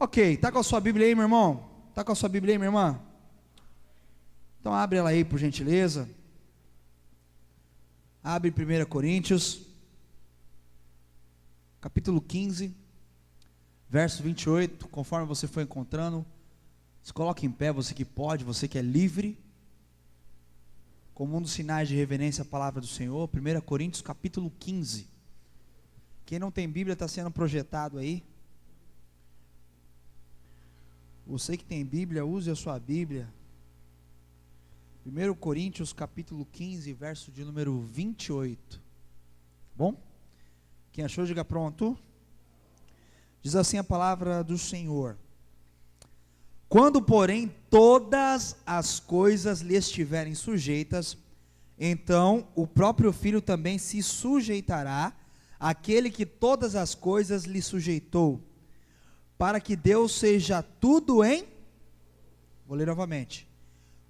Ok, tá com a sua Bíblia aí, meu irmão? Tá com a sua Bíblia aí, minha irmã? Então abre ela aí, por gentileza. Abre 1 Coríntios, capítulo 15, verso 28, conforme você for encontrando. Se coloque em pé, você que pode, você que é livre. Como um dos sinais de reverência à palavra do Senhor. 1 Coríntios, capítulo 15. Quem não tem Bíblia está sendo projetado aí. Você que tem Bíblia, use a sua Bíblia. 1 Coríntios capítulo 15, verso de número 28. Bom? Quem achou, diga pronto. Diz assim a palavra do Senhor: quando, porém, todas as coisas lhe estiverem sujeitas, então o próprio Filho também se sujeitará àquele que todas as coisas lhe sujeitou, para que Deus seja tudo em... Vou ler novamente.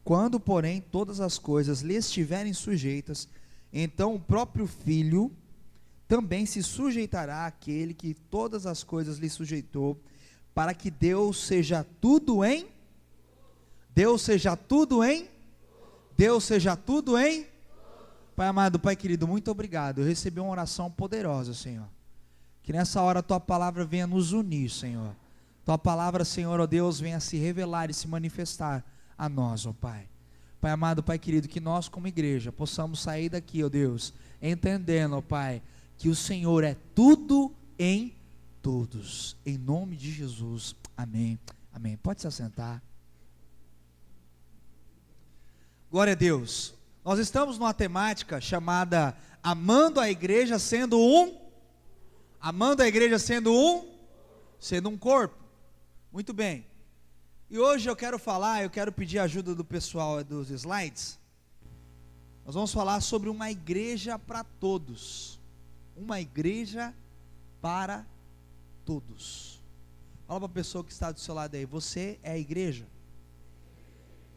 Quando, porém, todas as coisas lhe estiverem sujeitas, então o próprio Filho também se sujeitará àquele que todas as coisas lhe sujeitou, para que Deus seja tudo em... Deus seja tudo em... Deus seja tudo em... Pai amado, Pai querido, muito obrigado. Eu recebi uma oração poderosa, Senhor. Que nessa hora a Tua palavra venha nos unir, Senhor. Tua palavra, Senhor, ó Deus, venha se revelar e se manifestar a nós, ó Pai. Pai amado, Pai querido, que nós como igreja possamos sair daqui, ó Deus, entendendo, ó Pai, que o Senhor é tudo em todos. Em nome de Jesus, amém, amém. Pode se assentar. Glória a Deus. Nós estamos numa temática chamada amando a igreja sendo amando a igreja sendo um corpo. Muito bem. E hoje eu quero pedir a ajuda do pessoal dos slides. Nós vamos falar sobre uma igreja para todos. Uma igreja para todos. Fala para a pessoa que está do seu lado aí, você é a igreja?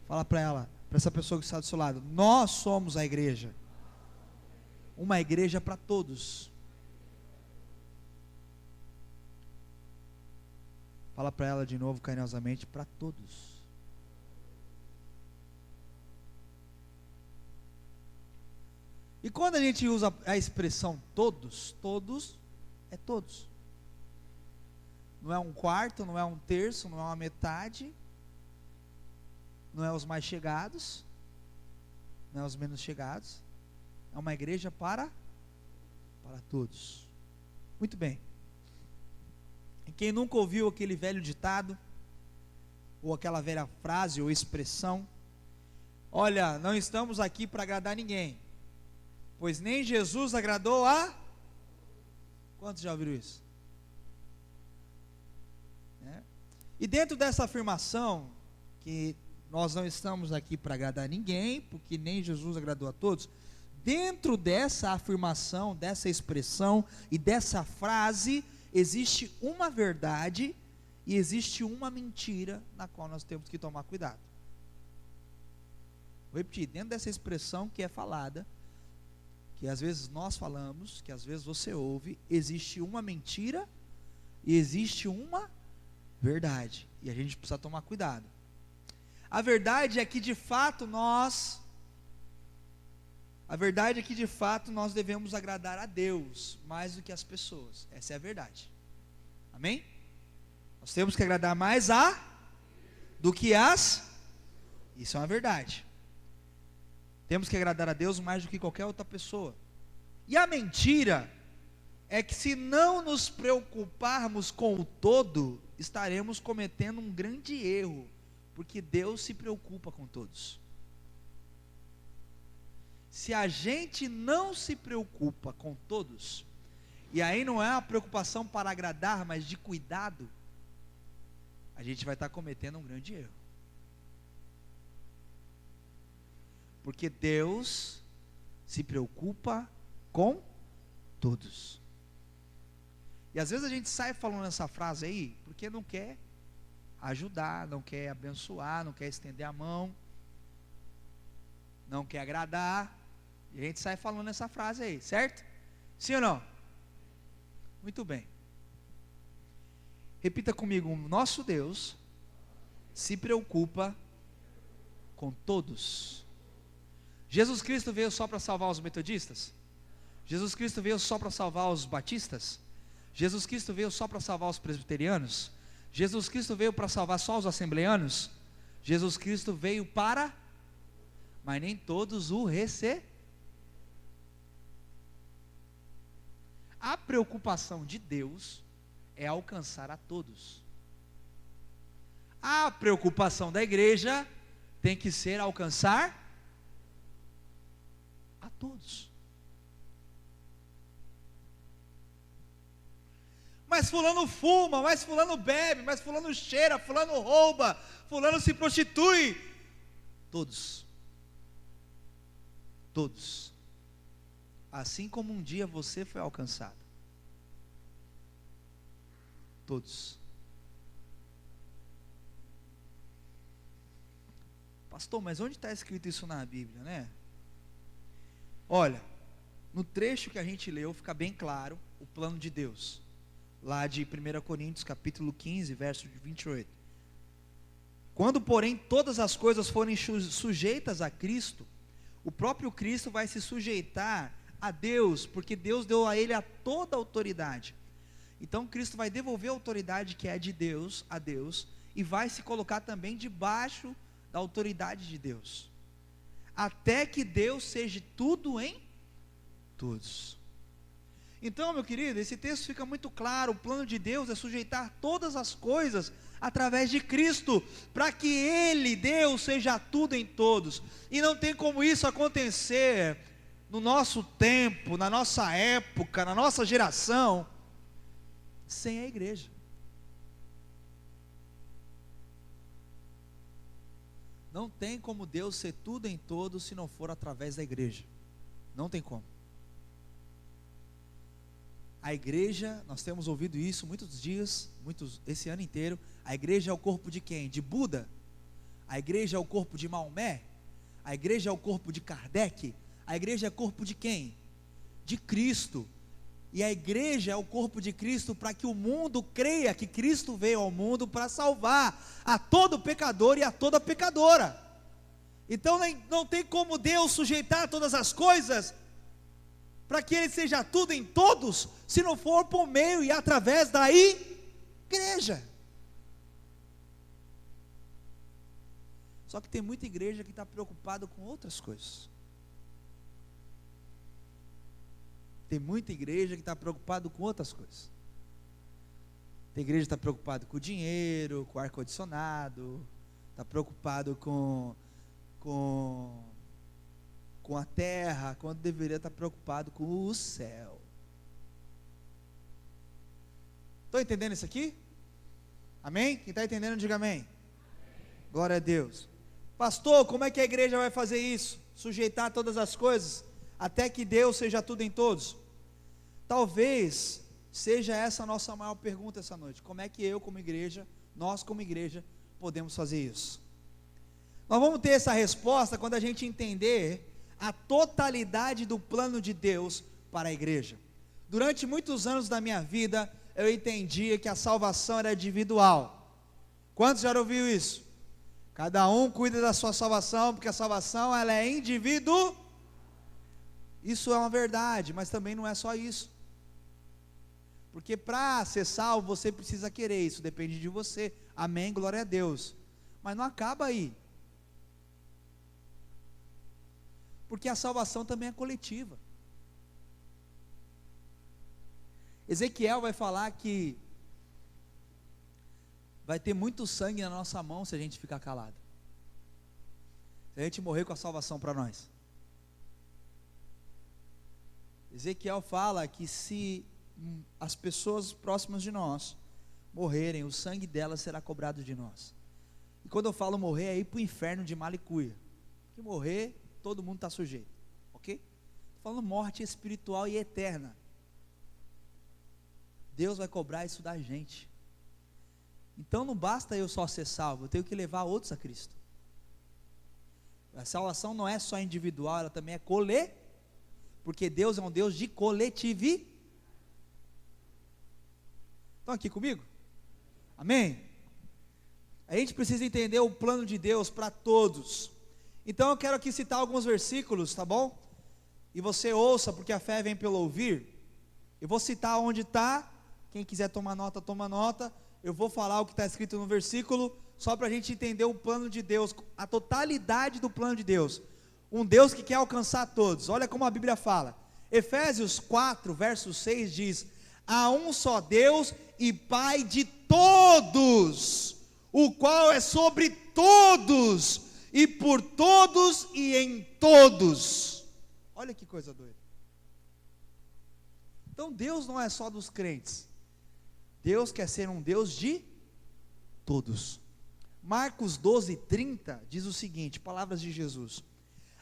Fala para ela, para essa pessoa que está do seu lado, nós somos a igreja. Uma igreja para todos. Fala para ela de novo, carinhosamente, para todos. E quando a gente usa a expressão todos, todos é todos. Não é um quarto, não é um terço, não é uma metade, não é os mais chegados, não é os menos chegados. É uma igreja para todos. Muito bem. E quem nunca ouviu aquele velho ditado, ou aquela velha frase ou expressão: olha, não estamos aqui para agradar ninguém, pois nem Jesus agradou a... Quantos já ouviram isso? E dentro dessa afirmação, que nós não estamos aqui para agradar ninguém, porque nem Jesus agradou a todos, dentro dessa afirmação, dessa expressão e dessa frase, existe uma verdade e existe uma mentira na qual nós temos que tomar cuidado. Vou repetir, dentro dessa expressão que é falada, que às vezes nós falamos, que às vezes você ouve, existe uma mentira e existe uma verdade, e a gente precisa tomar cuidado. A verdade é que de fato nós devemos agradar a Deus mais do que as pessoas. Essa é a verdade. Amém? Nós temos que agradar mais do que as... Isso é uma verdade. Temos que agradar a Deus mais do que qualquer outra pessoa. E a mentira é que se não nos preocuparmos com o todo, estaremos cometendo um grande erro, porque Deus se preocupa com todos. Se a gente não se preocupa com todos, e aí não é uma preocupação para agradar, mas de cuidado, a gente vai estar cometendo um grande erro. Porque Deus se preocupa com todos. E às vezes a gente sai falando essa frase aí, porque não quer ajudar, não quer abençoar, não quer estender a mão, não quer agradar, e a gente sai falando essa frase aí, certo? Sim ou não? Muito bem. Repita comigo: o nosso Deus se preocupa com todos. Jesus Cristo veio só para salvar os metodistas? Jesus Cristo veio só para salvar os batistas? Jesus Cristo veio só para salvar os presbiterianos? Jesus Cristo veio para salvar só os assembleanos? Jesus Cristo veio para, mas nem todos o receberam. A preocupação de Deus é alcançar a todos. A preocupação da igreja tem que ser alcançar a todos. Mas fulano fuma, mas fulano bebe, mas fulano cheira, fulano rouba, fulano se prostitui. Todos. Todos. Assim como um dia você foi alcançado. Todos. Pastor, mas onde está escrito isso na Bíblia, né? Olha, no trecho que a gente leu, fica bem claro o plano de Deus. Lá de 1 Coríntios, capítulo 15, verso 28. Quando, porém, todas as coisas forem sujeitas a Cristo, o próprio Cristo vai se sujeitar a Deus, porque Deus deu a ele toda a autoridade. Então Cristo vai devolver a autoridade que é de Deus a Deus, e vai se colocar também debaixo da autoridade de Deus, até que Deus seja tudo em todos. Então, meu querido, esse texto fica muito claro. O plano de Deus é sujeitar todas as coisas através de Cristo, para que Ele, Deus, seja tudo em todos. E não tem como isso acontecer no nosso tempo, na nossa época, na nossa geração, sem a igreja. Não tem como Deus ser tudo em todos se não for através da igreja. Não tem como. A igreja, nós temos ouvido isso muitos dias, esse ano inteiro. A igreja é o corpo de quem? De Buda? A igreja é o corpo de Maomé? A igreja é o corpo de Kardec? A igreja é o corpo de quem? De Cristo. E a igreja é o corpo de Cristo para que o mundo creia que Cristo veio ao mundo para salvar a todo pecador e a toda pecadora. Então não tem como Deus sujeitar todas as coisas para que Ele seja tudo em todos, se não for por meio e através da igreja. Só que tem muita igreja que está preocupada com outras coisas. Tem muita igreja que está preocupada com outras coisas. Tem igreja que está preocupada com o dinheiro, com o ar-condicionado, está preocupado com a terra, quando deveria estar preocupado com o céu. Estão entendendo isso aqui? Amém? Quem está entendendo, diga amém. Glória a Deus. Pastor, como é que a igreja vai fazer isso? Sujeitar todas as coisas, até que Deus seja tudo em todos? Talvez seja essa a nossa maior pergunta essa noite. Como é que eu como igreja, nós como igreja, podemos fazer isso? Nós vamos ter essa resposta quando a gente entender a totalidade do plano de Deus para a igreja. Durante muitos anos da minha vida, eu entendia que a salvação era individual. Quantos já ouviu isso? Cada um cuida da sua salvação, porque a salvação ela é individual. Isso é uma verdade, mas também não é só isso. Porque para ser salvo, você precisa querer, isso depende de você. Amém, glória a Deus. Mas não acaba aí. Porque a salvação também é coletiva. Ezequiel vai falar que vai ter muito sangue na nossa mão se a gente ficar calado. Se a gente morrer com a salvação para nós. Ezequiel fala que se as pessoas próximas de nós morrerem, o sangue delas será cobrado de nós. E quando eu falo morrer, é ir para o inferno de malicuia. Porque morrer, todo mundo está sujeito, ok? Estou falando morte espiritual e eterna. Deus vai cobrar isso da gente. Então não basta eu só ser salvo, eu tenho que levar outros a Cristo. A salvação não é só individual, ela também é coletiva. Porque Deus é um Deus de coletividade. Estão aqui comigo? Amém? A gente precisa entender o plano de Deus para todos. Então eu quero aqui citar alguns versículos, tá bom? E você ouça, porque a fé vem pelo ouvir. Eu vou citar onde está. Quem quiser tomar nota, toma nota. Eu vou falar o que está escrito no versículo, só para a gente entender o plano de Deus, a totalidade do plano de Deus. Um Deus que quer alcançar todos. Olha como a Bíblia fala. Efésios 4, verso 6 diz: há um só Deus e Pai de todos, o qual é sobre todos, e por todos e em todos. Olha que coisa doida. Então Deus não é só dos crentes. Deus quer ser um Deus de todos. Marcos 12:30 diz o seguinte, palavras de Jesus: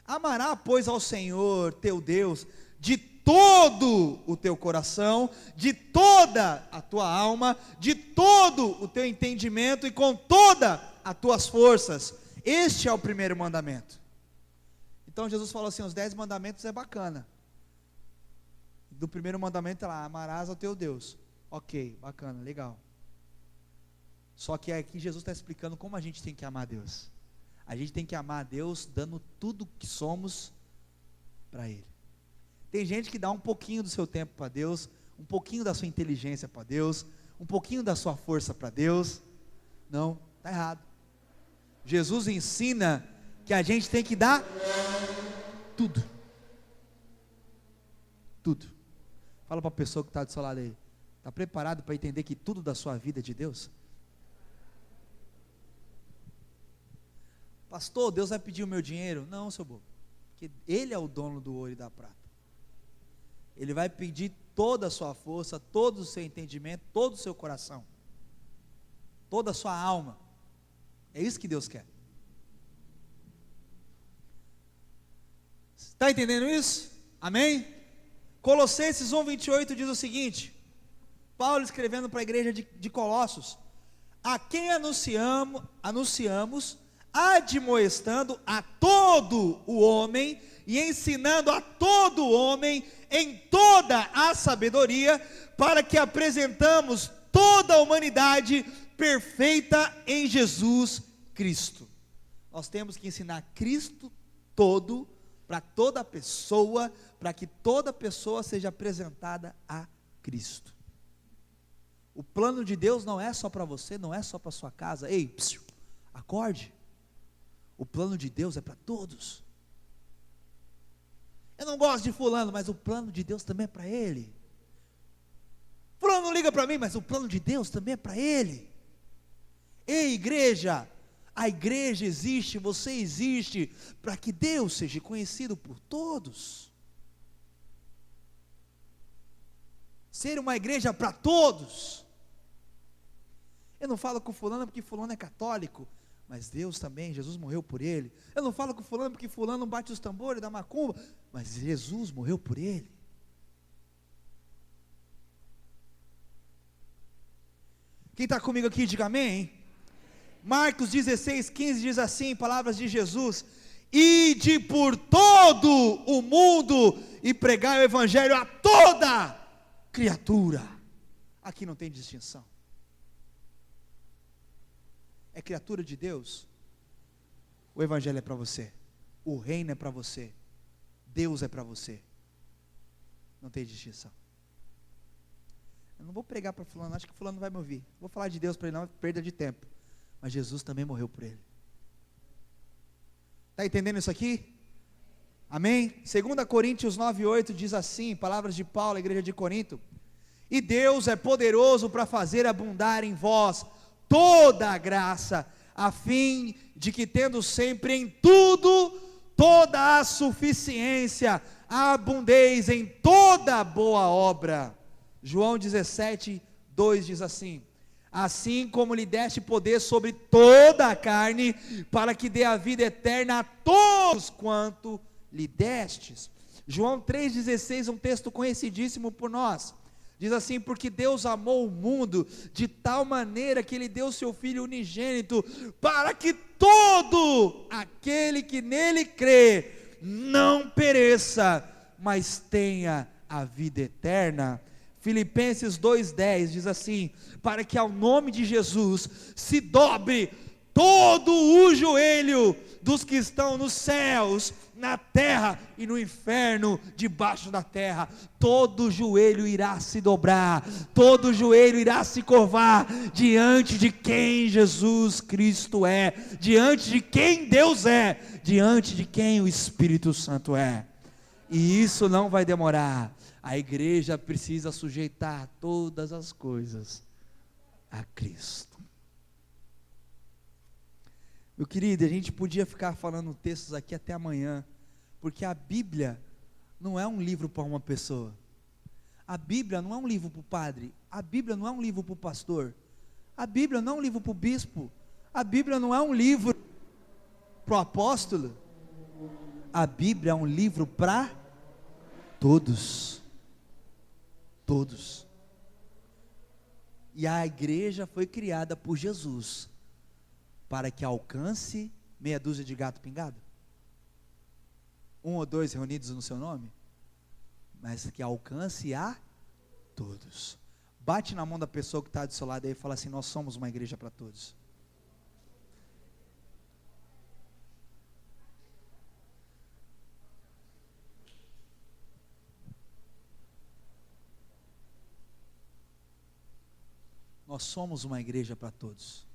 amará, pois, ao Senhor teu Deus de todo o teu coração, de toda a tua alma, de todo o teu entendimento e com todas as tuas forças. Este é o primeiro mandamento. Então Jesus falou assim: os 10 mandamentos é bacana. Do primeiro mandamento é lá: amarás ao teu Deus. Ok, bacana, legal. Só que aqui Jesus está explicando como a gente tem que amar a Deus. A gente tem que amar a Deus dando tudo que somos para Ele. Tem gente que dá um pouquinho do seu tempo para Deus, um pouquinho da sua inteligência para Deus, um pouquinho da sua força para Deus. Não, está errado. Jesus ensina que a gente tem que dar tudo. Tudo. Fala para a pessoa que está do seu lado aí: está preparado para entender que tudo da sua vida é de Deus? Pastor, Deus vai pedir o meu dinheiro? Não, seu bobo, porque Ele é o dono do ouro e da prata. Ele vai pedir toda a sua força, todo o seu entendimento, todo o seu coração, toda a sua alma. É isso que Deus quer. Está entendendo isso? Amém? Colossenses 1:28 diz o seguinte, Paulo escrevendo para a igreja de Colossos: a quem anunciamos, admoestando a todo o homem e ensinando a todo homem em toda a sabedoria, para que apresentamos toda a humanidade perfeita em Jesus Cristo. Nós temos que ensinar Cristo todo para toda pessoa, para que toda pessoa seja apresentada a Cristo. O plano de Deus não é só para você, não é só para sua casa. Ei, psiu, acorde. O plano de Deus é para todos. Eu não gosto de fulano, mas o plano de Deus também é para ele. Fulano não liga para mim, mas o plano de Deus também é para ele. Ei, igreja, a igreja existe, você existe, para que Deus seja conhecido por todos. Ser uma igreja para todos. Eu não falo com fulano porque fulano é católico, mas Deus também, Jesus morreu por ele. Eu não falo com fulano porque fulano bate os tambores da macumba, mas Jesus morreu por ele. Quem está comigo aqui, diga amém. Marcos 16:15 diz assim, palavras de Jesus: ide por todo o mundo e pregai o evangelho a toda criatura. Aqui não tem distinção. É criatura de Deus, o evangelho é para você, o reino é para você, Deus é para você, não tem distinção. Eu não vou pregar para fulano, acho que fulano não vai me ouvir, vou falar de Deus para ele não, perda de tempo, mas Jesus também morreu por ele. Está entendendo isso aqui? Amém? 2 Coríntios 9:8 diz assim, palavras de Paulo à igreja de Corinto: e Deus é poderoso para fazer abundar em vós toda a graça, a fim de que, tendo sempre em tudo toda a suficiência, abundeis em toda boa obra. João 17:2 diz assim: assim como lhe deste poder sobre toda a carne, para que dê a vida eterna a todos quanto lhe destes. João 3,16, um texto conhecidíssimo por nós, diz assim: porque Deus amou o mundo de tal maneira que Ele deu o seu Filho unigênito, para que todo aquele que nele crê não pereça, mas tenha a vida eterna. Filipenses 2,10 diz assim: para que ao nome de Jesus se dobre todo o joelho dos que estão nos céus, na terra e no inferno, debaixo da terra. Todo joelho irá se dobrar, todo joelho irá se curvar diante de quem Jesus Cristo é, diante de quem Deus é, diante de quem o Espírito Santo é. E isso não vai demorar. A igreja precisa sujeitar todas as coisas a Cristo. Meu querido, a gente podia ficar falando textos aqui até amanhã, porque a Bíblia não é um livro para uma pessoa, a Bíblia não é um livro para o padre, a Bíblia não é um livro para o pastor, a Bíblia não é um livro para o bispo, a Bíblia não é um livro para o apóstolo, a Bíblia é um livro para todos, todos. E a igreja foi criada por Jesus, para que alcance meia dúzia de gato pingado, 1 ou 2 reunidos no seu nome, mas que alcance a todos. Bate na mão da pessoa que está do seu lado aí e fala assim: nós somos uma igreja para todos. Nós somos uma igreja para todos.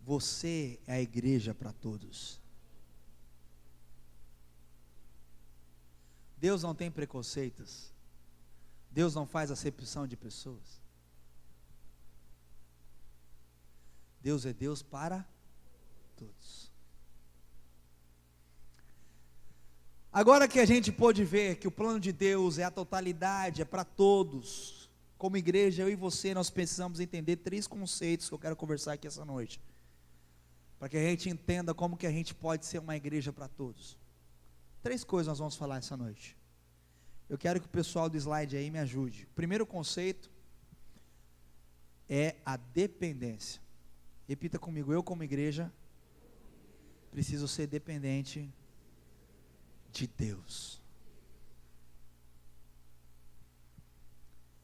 Você é a igreja para todos. Deus não tem preconceitos. Deus não faz acepção de pessoas. Deus é Deus para todos. Agora que a gente pôde ver que o plano de Deus é a totalidade, é para todos, como igreja, eu e você, nós precisamos entender 3 conceitos que eu quero conversar aqui essa noite, para que a gente entenda como que a gente pode ser uma igreja para todos. 3 coisas nós vamos falar essa noite. Eu quero que o pessoal do slide aí me ajude. O primeiro conceito é a dependência. Repita comigo: eu como igreja preciso ser dependente de Deus.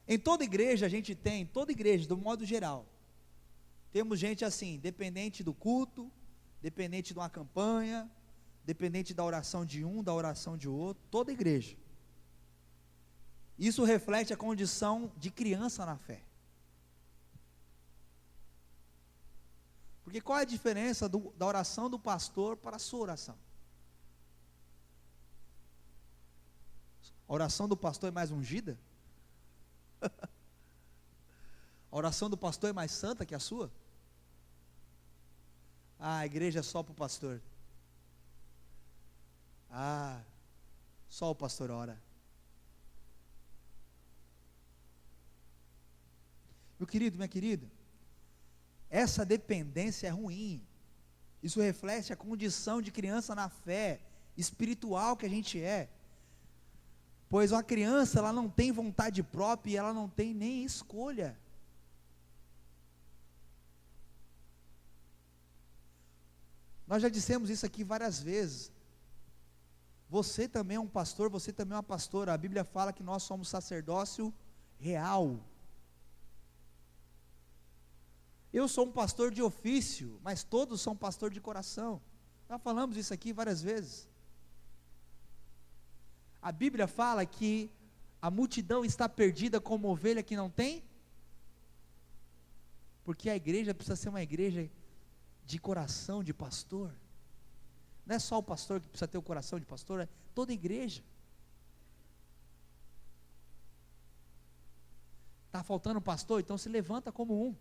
Em toda igreja a gente tem, toda igreja, do modo geral, temos gente assim, dependente do culto, dependente de uma campanha, dependente da oração de um, da oração de outro, toda igreja. Isso reflete a condição de criança na fé. Porque qual é a diferença da oração do pastor para a sua oração? A oração do pastor é mais ungida? A oração do pastor é mais santa que a sua? Ah, a igreja é só para o pastor. Ah, só o pastor ora. Meu querido, minha querida, essa dependência é ruim. Isso reflete a condição de criança na fé espiritual que a gente é. Pois uma criança, ela não tem vontade própria e ela não tem nem escolha. Nós já dissemos isso aqui várias vezes. Você também é um pastor, você também é uma pastora. A Bíblia fala que nós somos sacerdócio real. Eu sou um pastor de ofício, mas todos são pastor de coração. Já falamos isso aqui várias vezes. A Bíblia fala que a multidão está perdida como ovelha que não tem, porque a igreja precisa ser uma igreja de coração de pastor. Não é só o pastor que precisa ter o coração de pastor, é toda a igreja. Está faltando pastor? Então se levanta como um.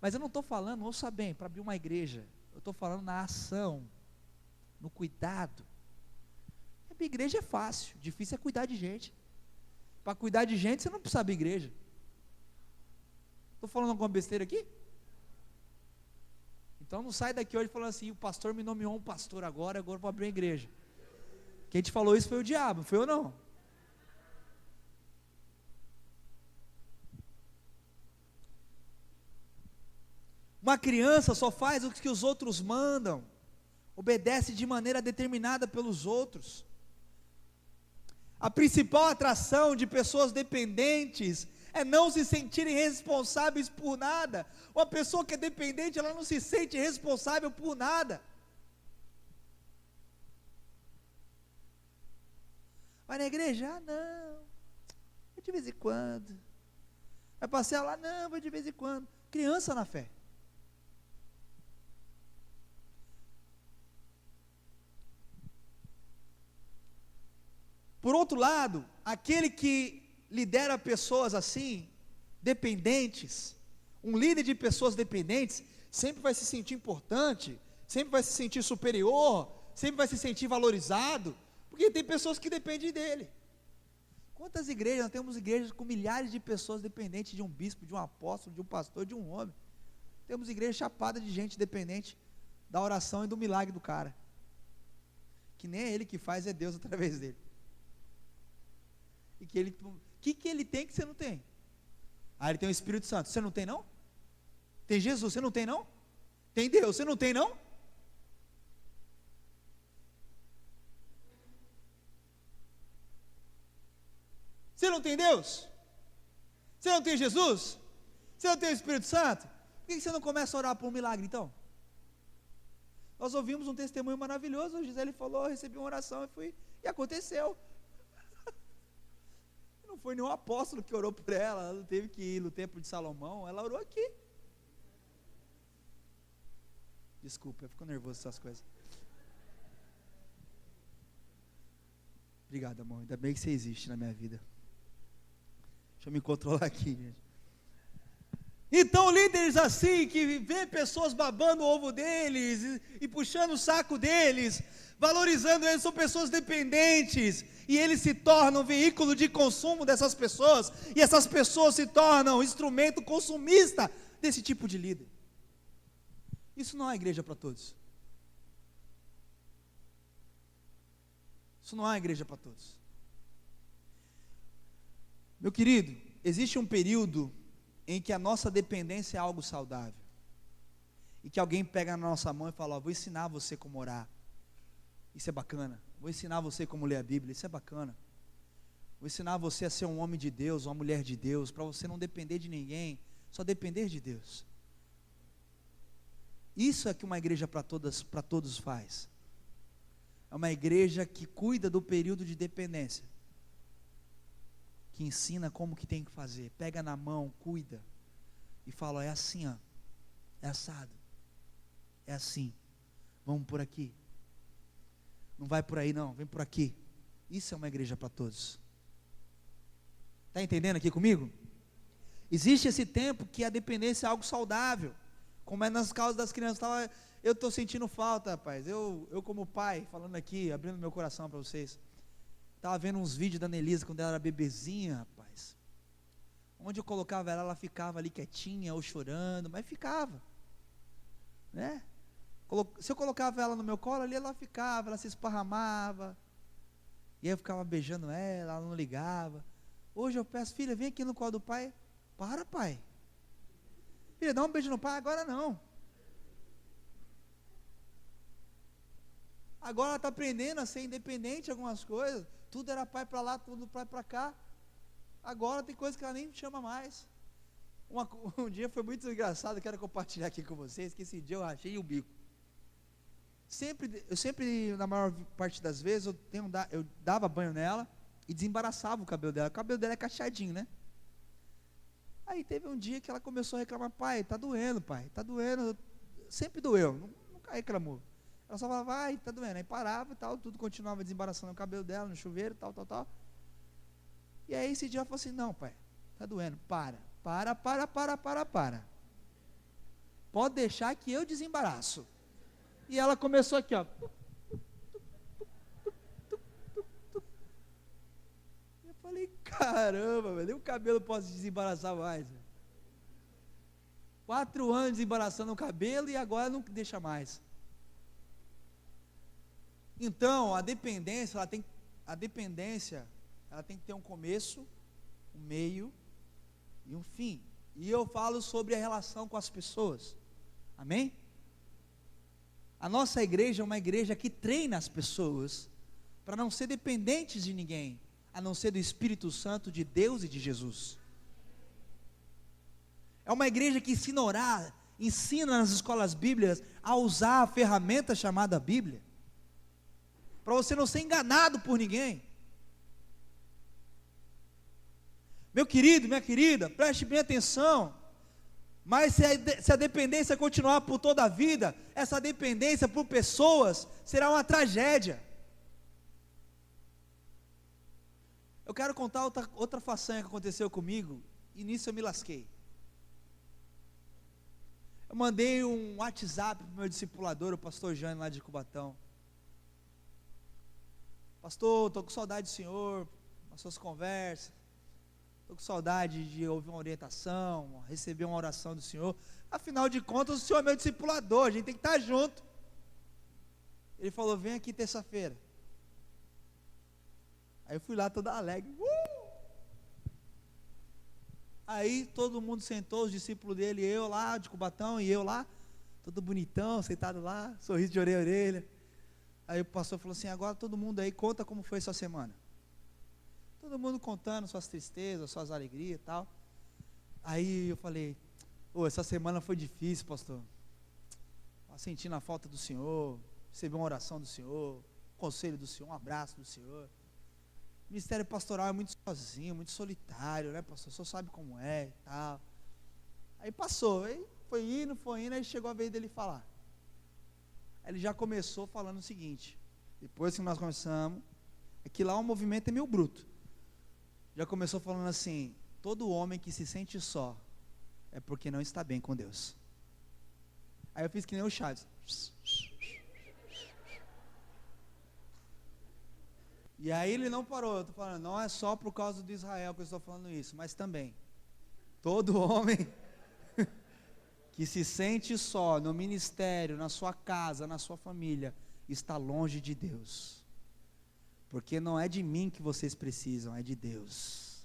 Mas eu não estou falando, ouça bem, para abrir uma igreja. Eu estou falando na ação, no cuidado. A igreja é fácil, difícil é cuidar de gente. Para cuidar de gente você não precisa abrir igreja. Estou falando alguma besteira aqui? Então não sai daqui hoje falando assim: o pastor me nomeou um pastor agora eu vou abrir uma igreja. Quem te falou isso foi o diabo, foi eu não. Uma criança só faz o que os outros mandam, obedece de maneira determinada pelos outros. A principal atração de pessoas dependentes é não se sentirem responsáveis por nada. Uma pessoa que é dependente, ela não se sente responsável por nada. Vai na igreja? Ah, não, vai de vez em quando. Vai passear lá? Não, vai de vez em quando. Criança na fé. Por outro lado, aquele que lidera pessoas assim, dependentes, um líder de pessoas dependentes, sempre vai se sentir importante, sempre vai se sentir superior, sempre vai se sentir valorizado, porque tem pessoas que dependem dele. Quantas igrejas, nós temos igrejas com milhares de pessoas dependentes de um bispo, de um apóstolo, de um pastor, de um homem. Temos igrejas chapadas de gente dependente da oração e do milagre do cara, que nem é ele que faz, é Deus através dele. E que ele, que ele tem que você não tem? Ah, ele tem o Espírito Santo, você não tem não? Tem Jesus, você não tem não? Tem Deus, você não tem não? Você não tem Deus? Você não tem Jesus? Você não tem o Espírito Santo? Por que você não começa a orar por um milagre então? Nós ouvimos um testemunho maravilhoso, a Gisele falou, eu recebi uma oração e fui, e aconteceu. Não foi nenhum apóstolo que orou por ela, ela não teve que ir no templo de Salomão, ela orou aqui. Desculpa, eu fico nervoso com essas coisas. Obrigado, amor, ainda bem que você existe na minha vida. Deixa eu me controlar aqui, gente. Então, líderes assim, que vê pessoas babando o ovo deles, e puxando o saco deles, valorizando eles, são pessoas dependentes, e eles se tornam veículo de consumo dessas pessoas, e essas pessoas se tornam instrumento consumista desse tipo de líder. Isso não é igreja para todos. Isso não é igreja para todos. Meu querido, existe um período em que a nossa dependência é algo saudável, e que alguém pega na nossa mão e fala, ó, vou ensinar você como orar, isso é bacana, vou ensinar você como ler a Bíblia, isso é bacana, vou ensinar você a ser um homem de Deus, uma mulher de Deus, para você não depender de ninguém, só depender de Deus. Isso é que uma igreja para todos faz, é uma igreja que cuida do período de dependência, que ensina como que tem que fazer, pega na mão, cuida, e fala, ó, é assim, ó, é assado, é assim, vamos por aqui, não vai por aí não, vem por aqui. Isso é uma igreja para todos. Está entendendo aqui comigo? Existe esse tempo que a dependência é algo saudável, como é nas causas das crianças. Eu estou sentindo falta, rapaz, eu como pai, falando aqui, abrindo meu coração para vocês, estava vendo uns vídeos da Nelisa quando ela era bebezinha, rapaz. Onde eu colocava ela ficava ali quietinha ou chorando, mas ficava, né? Se eu colocava ela no meu colo ali, ela ficava, ela se esparramava, e aí eu ficava beijando ela não ligava. Hoje eu peço, filha, vem aqui no colo do pai. Para, pai. Filha, dá um beijo no pai, agora não. Agora ela está aprendendo a ser independente de algumas coisas. Tudo era pai para lá, tudo pai para cá. Agora tem coisas que ela nem chama mais. Um dia foi muito engraçado, quero compartilhar aqui com vocês, que esse dia eu achei o bico. Eu sempre, na maior parte das vezes, eu dava banho nela e desembaraçava o cabelo dela. O cabelo dela é cacheadinho, né? Aí teve um dia que ela começou a reclamar, pai, tá doendo, sempre doeu, nunca reclamou. Ela só falava, vai, tá doendo, aí parava e tal, tudo continuava desembaraçando o cabelo dela, no chuveiro, tal. E aí esse dia ela falou assim, não, pai, tá doendo, para. Pode deixar que eu desembaraço. E ela começou aqui, ó. Eu falei, caramba, velho, nem o cabelo posso desembaraçar mais. Velho. 4 anos desembaraçando o cabelo e agora não deixa mais. Então, a dependência, ela tem que ter um começo, um meio e um fim. E eu falo sobre a relação com as pessoas. Amém? A nossa igreja é uma igreja que treina as pessoas para não ser dependentes de ninguém. a não ser do Espírito Santo de Deus e de Jesus. É uma igreja que ensina a orar, ensina nas escolas bíblicas a usar a ferramenta chamada Bíblia, para você não ser enganado por ninguém. Meu querido, minha querida, preste bem atenção. Mas se a dependência continuar por toda a vida, essa dependência por pessoas será uma tragédia. Eu quero contar outra façanha que aconteceu comigo, e nisso eu me lasquei. Eu mandei um WhatsApp para o meu discipulador, o pastor Jânio, lá de Cubatão. Pastor, estou com saudade do senhor, das suas conversas. Estou com saudade de ouvir uma orientação, receber uma oração do senhor. Afinal de contas, o senhor é meu discipulador, a gente tem que estar junto. Ele falou, vem aqui terça-feira. Aí eu fui lá toda alegre. Aí todo mundo sentou, os discípulos dele, eu lá de Cubatão e eu lá, todo bonitão, sentado lá, sorriso de orelha a orelha. Aí o pastor falou assim, agora todo mundo aí conta como foi sua semana. Todo mundo contando suas tristezas, suas alegrias e tal. Aí eu falei, essa semana foi difícil, pastor. Sentindo a falta do senhor, recebi uma oração do senhor, um conselho do senhor, um abraço do senhor. O ministério pastoral é muito sozinho, muito solitário, né, pastor? O senhor sabe como é e tal. Aí passou, aí foi indo, aí chegou a vez dele falar. Aí ele já começou falando o seguinte, depois que nós começamos, é que lá o movimento é meio bruto. Já começou falando assim, todo homem que se sente só, é porque não está bem com Deus. Aí eu fiz que nem o Chaves. E aí ele não parou, eu estou falando, não é só por causa do Israel que eu estou falando isso, mas também, todo homem que se sente só no ministério, na sua casa, na sua família, está longe de Deus, porque não é de mim que vocês precisam, é de Deus.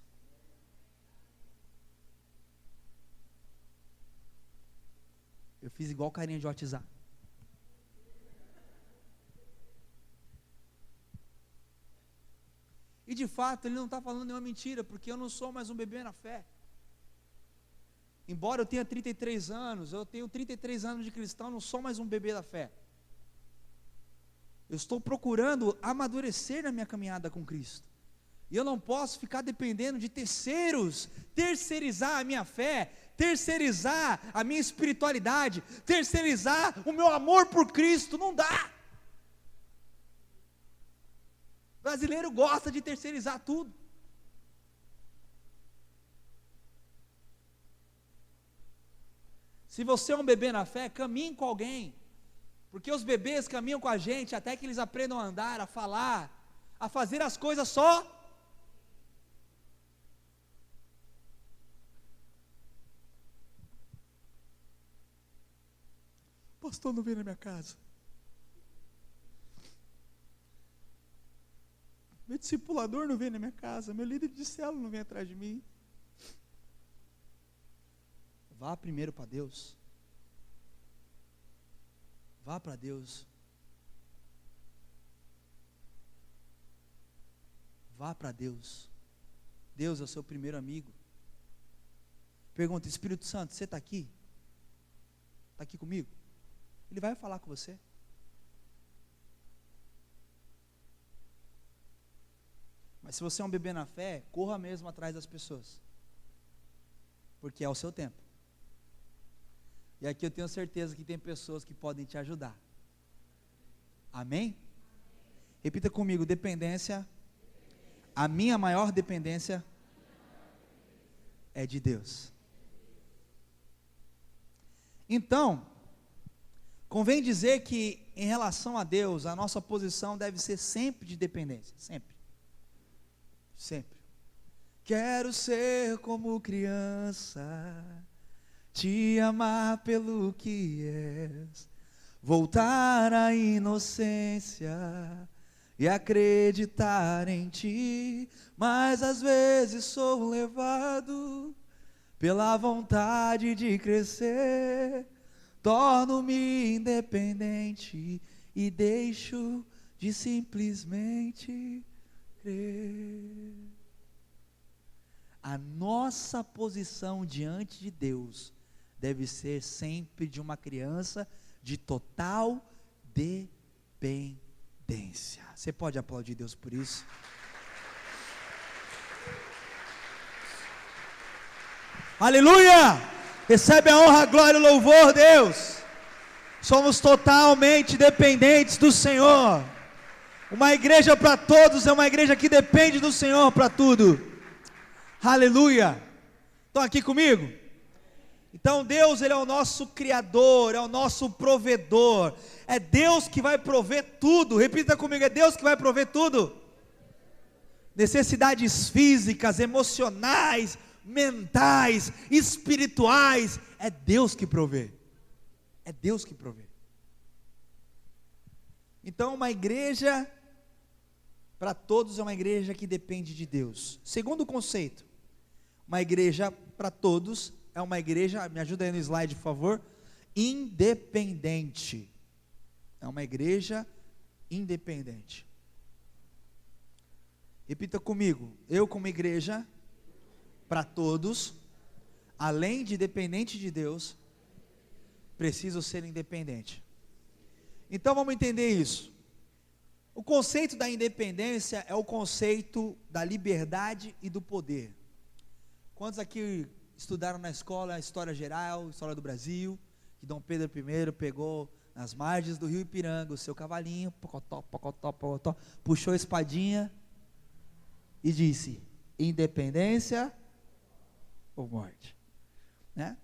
Eu fiz igual carinha de WhatsApp. E de fato ele não está falando nenhuma mentira, porque eu não sou mais um bebê na fé. Embora eu tenha 33 anos, eu tenho 33 anos de cristão, não sou mais um bebê da fé. Eu estou procurando amadurecer na minha caminhada com Cristo. E eu não posso ficar dependendo de terceiros, terceirizar a minha fé, terceirizar a minha espiritualidade, terceirizar o meu amor por Cristo, não dá. O brasileiro gosta de terceirizar tudo. Se você é um bebê na fé, caminhe com alguém, porque os bebês caminham com a gente até que eles aprendam a andar, a falar, a fazer as coisas só. O pastor não vem na minha casa. Meu discipulador não vem na minha casa, meu líder de célula não vem atrás de mim. Vá primeiro para Deus. Vá para Deus. Vá para Deus. Deus é o seu primeiro amigo. Pergunta, Espírito Santo, você está aqui? Está aqui comigo? Ele vai falar com você. Mas se você é um bebê na fé, corra mesmo atrás das pessoas, porque é o seu tempo. E aqui eu tenho certeza que tem pessoas que podem te ajudar. Amém? Repita comigo, dependência. A minha maior dependência é de Deus. Então, convém dizer que em relação a Deus, a nossa posição deve ser sempre de dependência, sempre. Sempre. Quero ser como criança, te amar pelo que és, voltar à inocência e acreditar em ti, mas às vezes sou levado pela vontade de crescer, torno-me independente e deixo de simplesmente crer. A nossa posição diante de Deus deve ser sempre de uma criança de total dependência. Você pode aplaudir Deus por isso? Aleluia! Recebe a honra, a glória e o louvor, Deus. Somos totalmente dependentes do Senhor. Uma igreja para todos é uma igreja que depende do Senhor para tudo. Aleluia! Estão aqui comigo? Então Deus, Ele é o nosso Criador, é o nosso provedor. É Deus que vai prover tudo. Repita comigo, é Deus que vai prover tudo. Necessidades físicas, emocionais, mentais, espirituais, é Deus que provê. É Deus que provê. Então uma igreja para todos é uma igreja que depende de Deus. Segundo conceito, uma igreja para todos é uma igreja, me ajuda aí no slide por favor, independente. É uma igreja independente. Repita comigo, eu como igreja para todos, além de dependente de Deus, preciso ser independente. Então vamos entender isso. O conceito da independência é o conceito da liberdade e do poder. Quantos aqui estudaram na escola a história geral, a história do Brasil, que Dom Pedro I pegou nas margens do rio Ipiranga o seu cavalinho, pocotó, pocotó, pocotó, puxou a espadinha e disse: independência ou morte, né?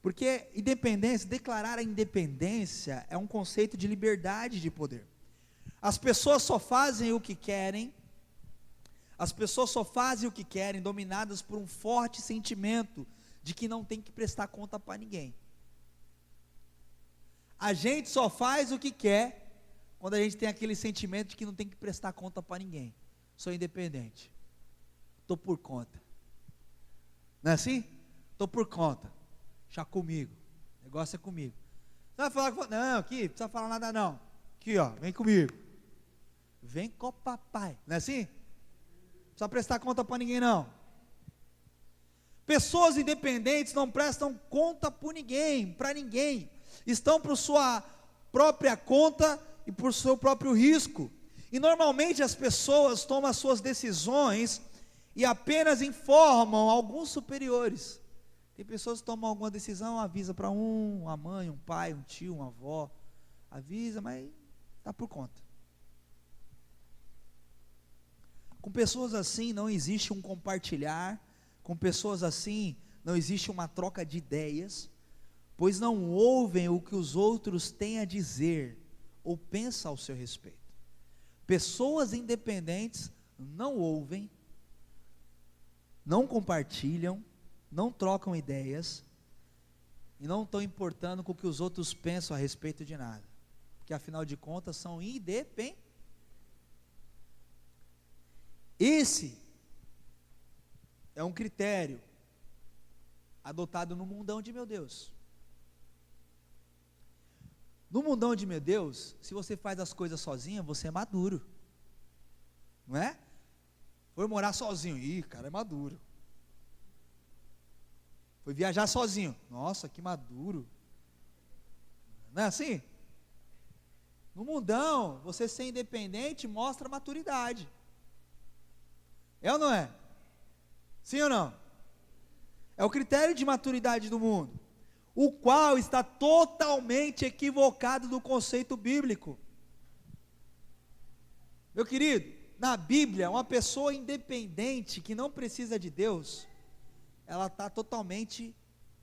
Porque independência, declarar a independência é um conceito de liberdade de poder. As pessoas só fazem o que querem, dominadas por um forte sentimento de que não tem que prestar conta para ninguém. A gente só faz o que quer quando a gente tem aquele sentimento de que não tem que prestar conta para ninguém. Sou independente, estou por conta. Não é assim? Estou por conta, já comigo, o negócio é comigo. Você vai falar, não, aqui, não precisa falar nada não, aqui ó, vem comigo, vem com o papai, não é assim? Não precisa prestar conta para ninguém não. Pessoas independentes não prestam conta para ninguém, estão por sua própria conta e por seu próprio risco, e normalmente as pessoas tomam as suas decisões e apenas informam alguns superiores. Tem pessoas que tomam alguma decisão, avisa para uma mãe, um pai, um tio, uma avó, avisa, mas está por conta. Com pessoas assim não existe um compartilhar, com pessoas assim não existe uma troca de ideias, pois não ouvem o que os outros têm a dizer, ou pensam ao seu respeito. Pessoas independentes não ouvem, não compartilham, não trocam ideias, e não estão importando com o que os outros pensam a respeito de nada, porque afinal de contas são independentes. Esse é um critério adotado no mundão de meu Deus. No mundão de meu Deus, se você faz as coisas sozinho, você é maduro, não é? Foi morar sozinho, cara, é maduro. Foi viajar sozinho, nossa, que maduro. Não é assim? No mundão, você ser independente mostra maturidade. É ou não é? Sim ou não? É o critério de maturidade do mundo, o qual está totalmente equivocado do conceito bíblico. Meu querido, na Bíblia, uma pessoa independente, que não precisa de Deus, ela está totalmente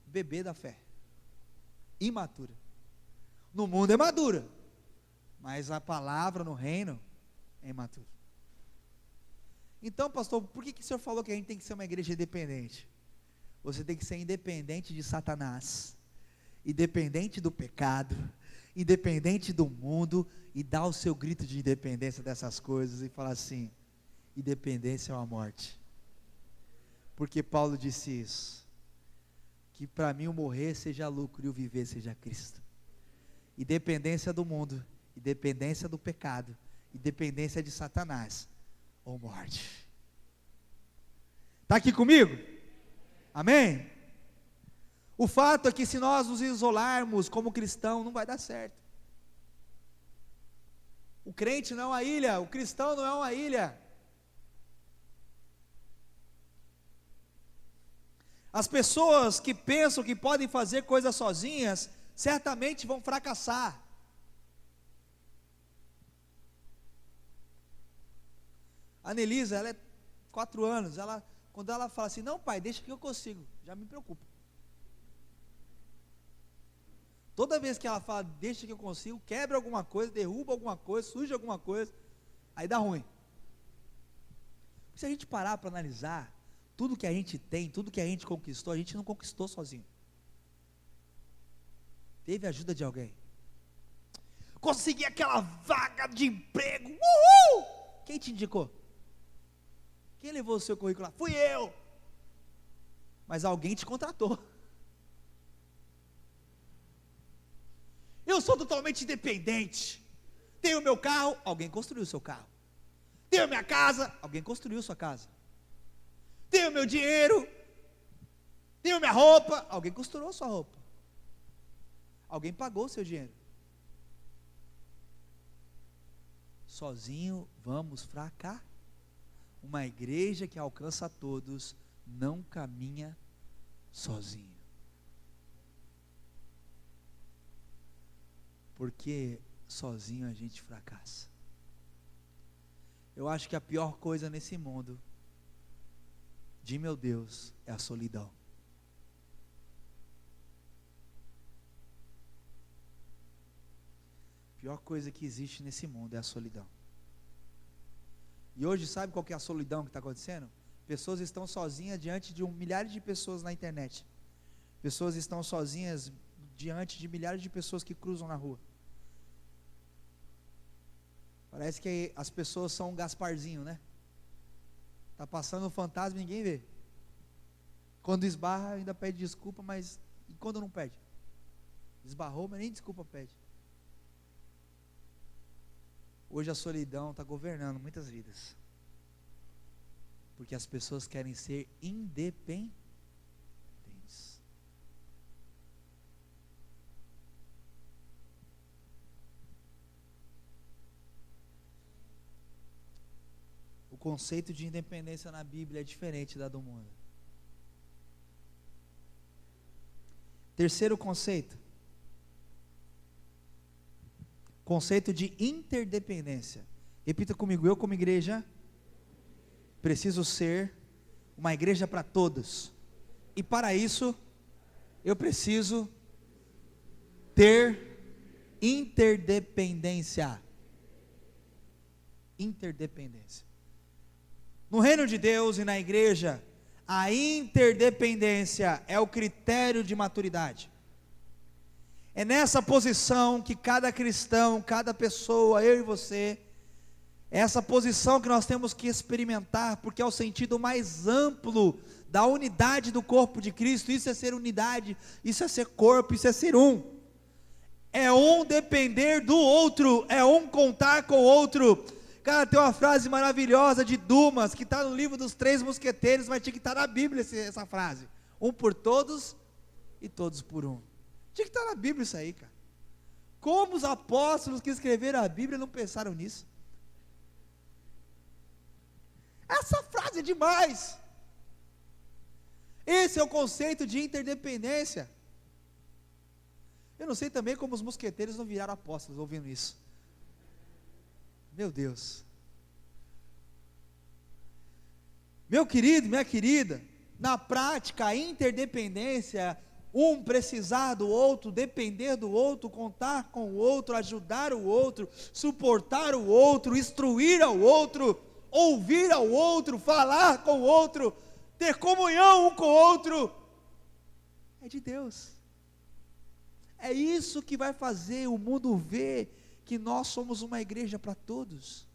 bebê da fé, imatura. No mundo é madura, mas a palavra no reino é imatura. Então, pastor, por que o senhor falou que a gente tem que ser uma igreja independente? Você tem que ser independente de Satanás, independente do pecado, independente do mundo, e dar o seu grito de independência dessas coisas, e falar assim: independência é uma morte. Porque Paulo disse isso, que para mim o morrer seja lucro e o viver seja Cristo. Independência do mundo, independência do pecado, independência de Satanás, ou morte. Está aqui comigo? Amém? O fato é que se nós nos isolarmos como cristão, não vai dar certo. O crente não é uma ilha, o cristão não é uma ilha. As pessoas que pensam que podem fazer coisas sozinhas, certamente vão fracassar. A Anelisa, ela é 4 anos, quando ela fala assim, não pai, deixa que eu consigo, já me preocupa. Toda vez que ela fala, deixa que eu consigo, quebra alguma coisa, derruba alguma coisa, suja alguma coisa, aí dá ruim. Se a gente parar para analisar, tudo que a gente tem, tudo que a gente conquistou, a gente não conquistou sozinho. Teve ajuda de alguém. Consegui aquela vaga de emprego, uhul! Quem te indicou? Quem levou o seu currículo lá? Fui eu. Mas alguém te contratou. Eu sou totalmente independente. Tenho meu carro, alguém construiu o seu carro. Tenho minha casa, alguém construiu sua casa. Tenho meu dinheiro, tenho minha roupa, alguém costurou sua roupa. Alguém pagou o seu dinheiro. Sozinho vamos fracassar. Uma igreja que alcança a todos não caminha sozinho. Porque sozinho a gente fracassa. Eu acho que a pior coisa nesse mundo, de meu Deus, é a solidão. A pior coisa que existe nesse mundo é a solidão. E hoje sabe qual que é a solidão que está acontecendo? Pessoas estão sozinhas diante de milhares de pessoas na internet. Pessoas estão sozinhas diante de milhares de pessoas que cruzam na rua. Parece que as pessoas são um Gasparzinho, né? Está passando um fantasma e ninguém vê. Quando esbarra ainda pede desculpa, mas e quando não pede? Esbarrou, mas nem desculpa pede. Hoje a solidão está governando muitas vidas. Porque as pessoas querem ser independentes. O conceito de independência na Bíblia é diferente da do mundo. Terceiro conceito. Conceito de interdependência. Repita comigo, eu como igreja preciso ser uma igreja para todos. E para isso eu preciso ter interdependência. Interdependência. No reino de Deus e na igreja, a interdependência é o critério de maturidade. É nessa posição que cada cristão, cada pessoa, eu e você, é essa posição que nós temos que experimentar, porque é o sentido mais amplo da unidade do corpo de Cristo. Isso é ser unidade, isso é ser corpo, isso é ser um. É um depender do outro, é um contar com o outro. Cara, tem uma frase maravilhosa de Dumas, que está no livro dos 3 mosqueteiros, mas tinha que estar na Bíblia essa frase. Um por todos e todos por um. Tinha que estar na Bíblia isso aí, cara. Como os apóstolos que escreveram a Bíblia não pensaram nisso? Essa frase é demais. Esse é o conceito de interdependência. Eu não sei também como os mosqueteiros não viraram apóstolos ouvindo isso. Meu Deus. Meu querido, minha querida, na prática a interdependência, um precisar do outro, depender do outro, contar com o outro, ajudar o outro, suportar o outro, instruir ao outro, ouvir ao outro, falar com o outro, ter comunhão um com o outro, é de Deus. É isso que vai fazer o mundo ver que nós somos uma igreja para todos.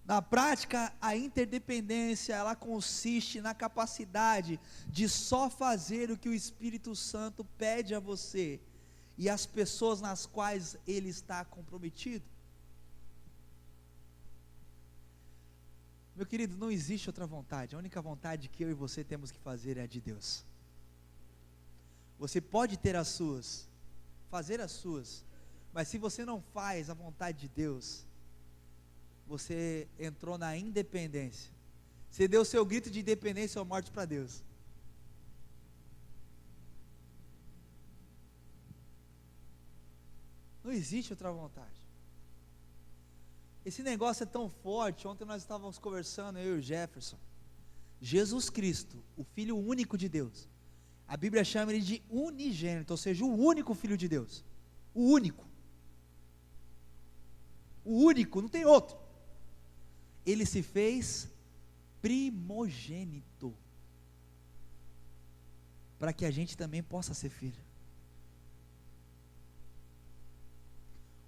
Na prática, a interdependência, ela consiste na capacidade de só fazer o que o Espírito Santo pede a você, e as pessoas nas quais ele está comprometido. Meu querido, não existe outra vontade. A única vontade que eu e você temos que fazer é a de Deus. Você pode ter as suas, fazer as suas, mas se você não faz a vontade de Deus, você entrou na independência. Você deu seu grito de independência ou morte para Deus. Não existe outra vontade. Esse negócio é tão forte. Ontem nós estávamos conversando, eu e o Jefferson. Jesus Cristo, o Filho único de Deus, a Bíblia chama ele de unigênito, ou seja, o único Filho de Deus. O único. O único, não tem outro. Ele se fez primogênito, para que a gente também possa ser filho.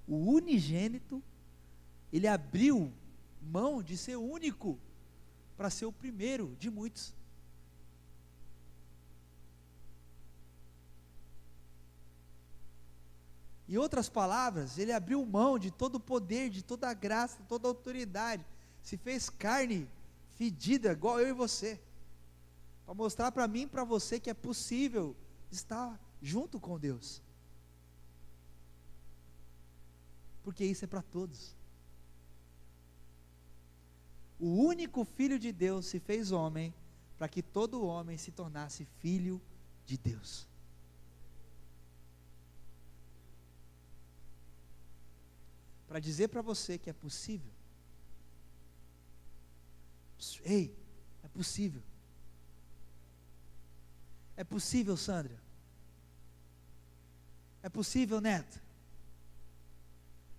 O unigênito, ele abriu mão de ser único, para ser o primeiro de muitos. Em outras palavras, ele abriu mão de todo o poder, de toda a graça, toda a autoridade, se fez carne fedida, igual eu e você, para mostrar para mim e para você que é possível estar junto com Deus, porque isso é para todos. O único Filho de Deus se fez homem, para que todo homem se tornasse filho de Deus. Para dizer para você que é possível. Ei, é possível. É possível, Sandra. É possível, Neto.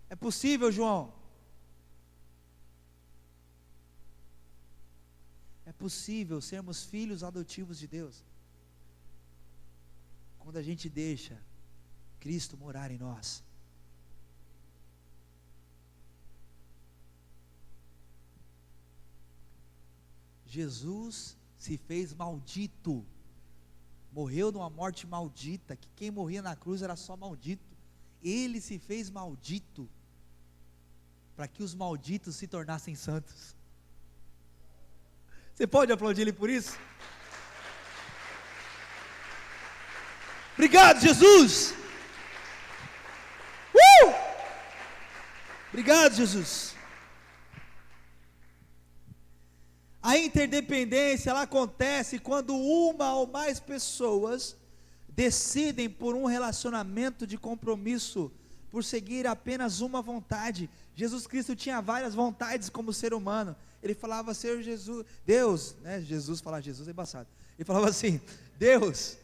É possível, João. É possível sermos filhos adotivos de Deus, quando a gente deixa Cristo morar em nós. Jesus se fez maldito, morreu numa morte maldita, que quem morria na cruz era só maldito. Ele se fez maldito, para que os malditos se tornassem santos. Você pode aplaudir ele por isso? Obrigado, Jesus! Obrigado, Jesus! A interdependência, ela acontece quando uma ou mais pessoas decidem por um relacionamento de compromisso, por seguir apenas uma vontade. Jesus Cristo tinha várias vontades como ser humano. Ele falava, Senhor Jesus, Deus, né? Jesus, falar Jesus é embaçado. Ele falava assim, Deus,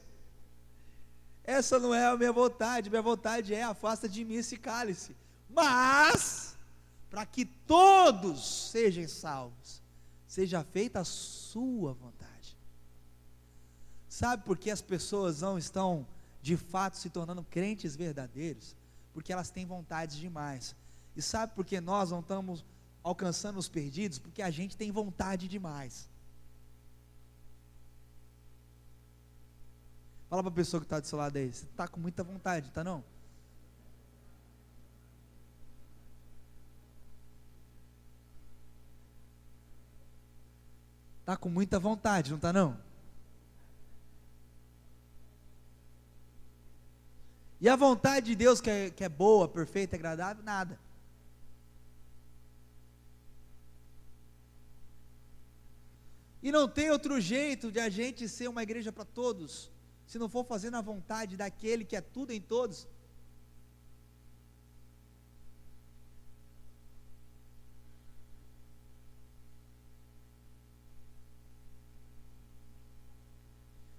essa não é a minha vontade é, afasta de mim esse cálice, mas, para que todos sejam salvos, seja feita a sua vontade. Sabe por que as pessoas não estão, de fato, se tornando crentes verdadeiros? Porque elas têm vontades demais. E sabe por que nós não estamos alcançando os perdidos? Porque a gente tem vontade demais. Fala para a pessoa que está do seu lado aí, você está com muita vontade, tá não? Está com muita vontade, não está não? E a vontade de Deus que é boa, perfeita, agradável, nada. E não tem outro jeito de a gente ser uma igreja para todos, se não for fazendo a vontade daquele que é tudo em todos.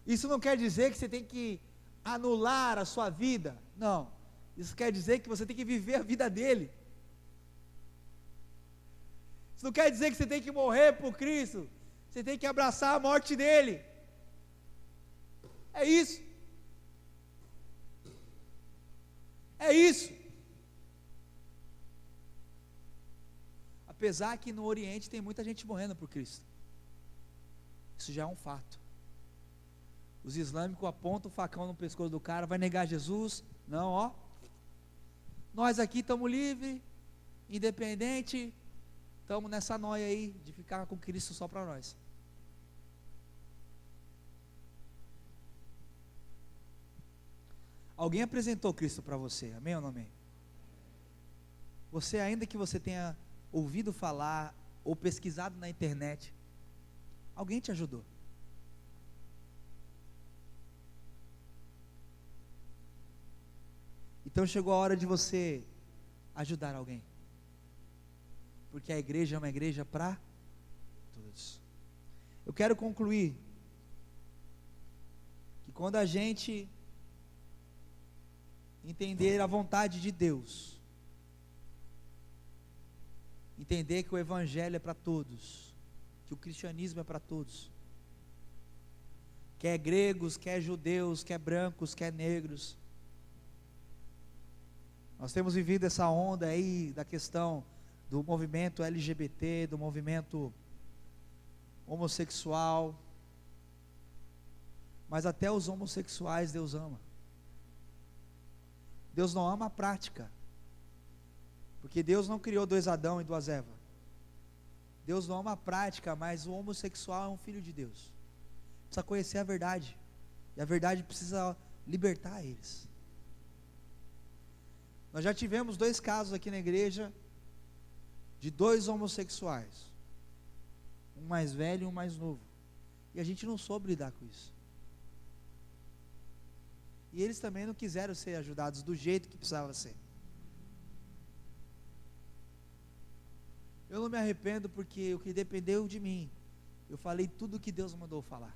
Isso não quer dizer que você tem que anular a sua vida, não. Isso quer dizer que você tem que viver a vida dele. Isso não quer dizer que você tem que morrer por Cristo. Você tem que abraçar a morte dele. É isso. É isso. Apesar que no Oriente tem muita gente morrendo por Cristo. Isso já é um fato. Os islâmicos apontam o facão no pescoço do cara, vai negar Jesus? Não, ó. Nós aqui estamos livres, independente, estamos nessa noia aí de ficar com Cristo só para nós. Alguém apresentou Cristo para você, amém ou não amém? Você, ainda que você tenha ouvido falar ou pesquisado na internet, alguém te ajudou. Então chegou a hora de você ajudar alguém, porque a igreja é uma igreja para todos. Eu quero concluir que quando a gente entender a vontade de Deus, entender que o evangelho é para todos, que o cristianismo é para todos, quer gregos, quer judeus, quer brancos, quer negros. Nós temos vivido essa onda aí da questão do movimento LGBT, do movimento homossexual, mas até os homossexuais Deus ama. Deus não ama a prática, porque Deus não criou dois Adão e duas Eva. Deus não ama a prática, mas o homossexual é um filho de Deus, precisa conhecer a verdade, e a verdade precisa libertar eles. Nós já tivemos 2 casos aqui na igreja, de 2 homossexuais, um mais velho e um mais novo, e a gente não soube lidar com isso, e eles também não quiseram ser ajudados do jeito que precisava ser. Eu não me arrependo, porque o que dependeu de mim, eu falei tudo o que Deus mandou falar,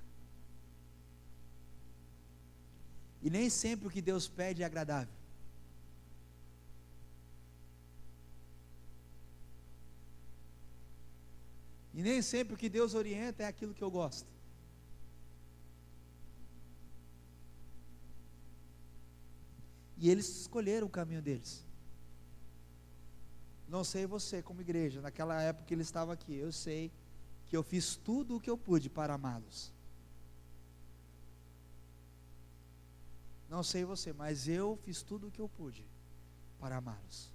e nem sempre o que Deus pede é agradável. E nem sempre o que Deus orienta é aquilo que eu gosto. E eles escolheram o caminho deles. Não sei você como igreja, naquela época que ele estava aqui, eu sei que eu fiz tudo o que eu pude para amá-los. Não sei você, mas eu fiz tudo o que eu pude para amá-los.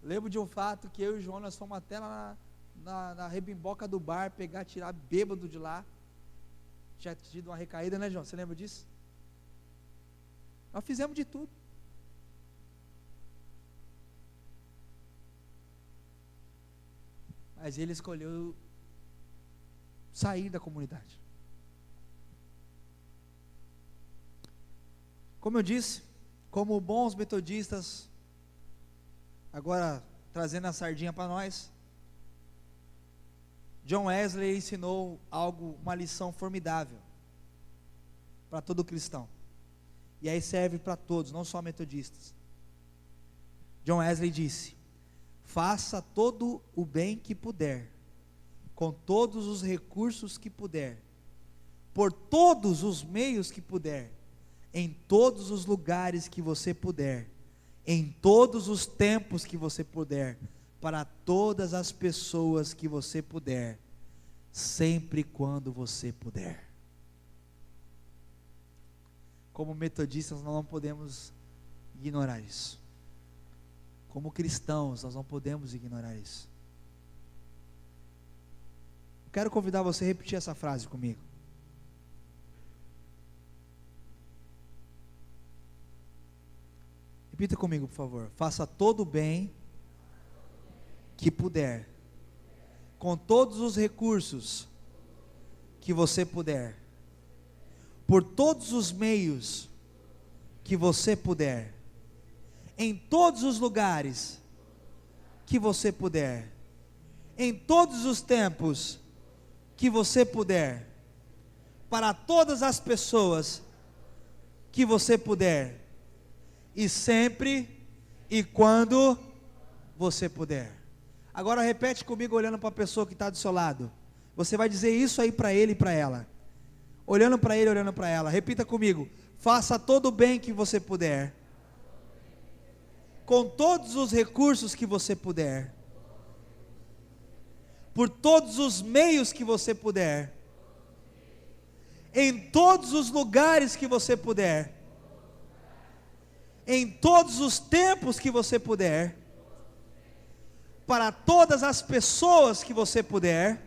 Lembro de um fato que eu e o João, nós fomos até lá na rebimboca do bar, tirar bêbado de lá. Tinha tido uma recaída, né, João? Você lembra disso? Nós fizemos de tudo. Mas ele escolheu sair da comunidade. Como eu disse, como bons metodistas, agora trazendo a sardinha para nós, John Wesley ensinou uma lição formidável para todo cristão, e aí serve para todos, não só metodistas. John Wesley disse: faça todo o bem que puder, com todos os recursos que puder, por todos os meios que puder, em todos os lugares que você puder, em todos os tempos que você puder, para todas as pessoas que você puder, sempre quando você puder. Como metodistas, nós não podemos ignorar isso. Como cristãos, nós não podemos ignorar isso. Eu quero convidar você a repetir essa frase comigo. Repita comigo, por favor. Faça todo o bem que puder, com todos os recursos que você puder, por todos os meios que você puder, em todos os lugares que você puder, em todos os tempos que você puder, para todas as pessoas que você puder, e sempre e quando você puder. Agora repete comigo, olhando para a pessoa que está do seu lado. Você vai dizer isso aí para ele e para ela, olhando para ele, olhando para ela. Repita comigo: faça todo o bem que você puder, com todos os recursos que você puder, por todos os meios que você puder, em todos os lugares que você puder, em todos os tempos que você puder, para todas as pessoas que você puder,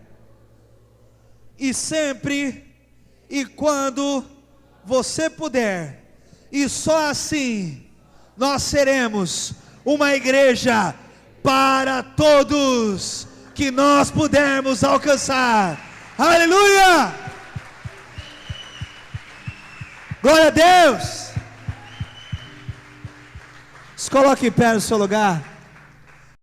e sempre e quando você puder, e só assim nós seremos uma igreja para todos que nós pudermos alcançar. Aleluia! Glória a Deus! Se coloque em pé no seu lugar.